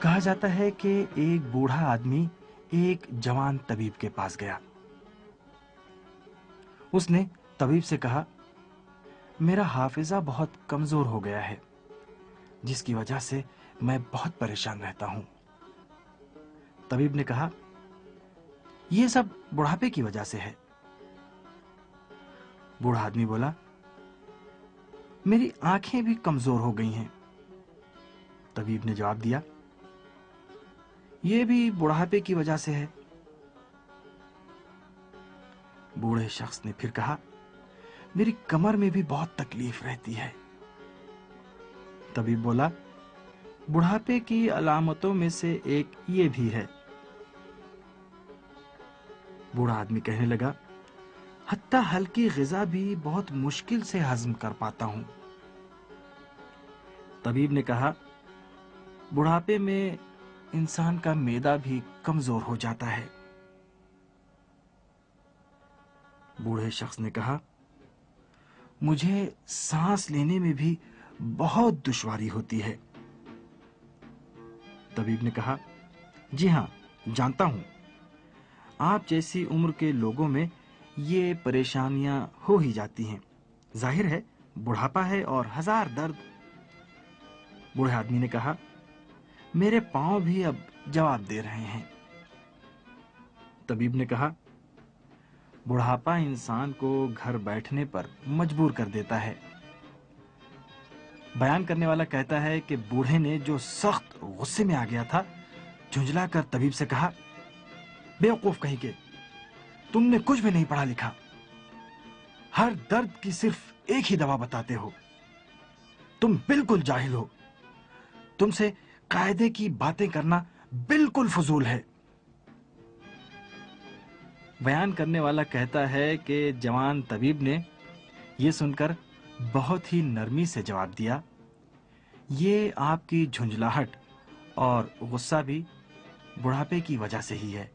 کہا جاتا ہے کہ ایک بوڑھا آدمی ایک جوان طبیب کے پاس گیا۔ اس نے طبیب سے کہا، میرا حافظہ بہت کمزور ہو گیا ہے، جس کی وجہ سے میں بہت پریشان رہتا ہوں۔ طبیب نے کہا، یہ سب بڑھاپے کی وجہ سے ہے۔ بوڑھا آدمی بولا، میری آنکھیں بھی کمزور ہو گئی ہیں۔ طبیب نے جواب دیا، یہ بھی بڑھاپے کی وجہ سے ہے۔ بوڑھے شخص نے پھر کہا، میری کمر میں بھی بہت تکلیف رہتی ہے۔ طبیب بولا، بڑھاپے کی علامتوں میں سے ایک یہ بھی ہے۔ بوڑھا آدمی کہنے لگا، حتیٰ ہلکی غذا بھی بہت مشکل سے ہضم کر پاتا ہوں۔ طبیب نے کہا، بڑھاپے میں انسان کا معدہ بھی کمزور ہو جاتا ہے۔ بوڑھے شخص نے کہا، مجھے سانس لینے میں بھی بہت دشواری ہوتی ہے۔ طبیب نے کہا، جی ہاں، جانتا ہوں، آپ جیسی عمر کے لوگوں میں یہ پریشانیاں ہو ہی جاتی ہیں۔ ظاہر ہے بڑھاپا ہے اور ہزار درد۔ بوڑھے آدمی نے کہا، میرے پاؤں بھی اب جواب دے رہے ہیں۔ طبیب نے کہا، بڑھاپا انسان کو گھر بیٹھنے پر مجبور کر دیتا ہے۔ بیان کرنے والا کہتا ہے کہ بوڑھے نے جو سخت غصے میں آ گیا تھا، جھنجلا کر طبیب سے کہا، بیوقوف کہیں کے، تم نے کچھ بھی نہیں پڑھا لکھا، ہر درد کی صرف ایک ہی دوا بتاتے ہو، تم بالکل جاہل ہو، تم سے قاعدے کی باتیں کرنا بالکل فضول ہے۔ بیان کرنے والا کہتا ہے کہ جوان طبیب نے یہ سن کر بہت ہی نرمی سے جواب دیا، یہ آپ کی جھنجلاہٹ اور غصہ بھی بڑھاپے کی وجہ سے ہی ہے۔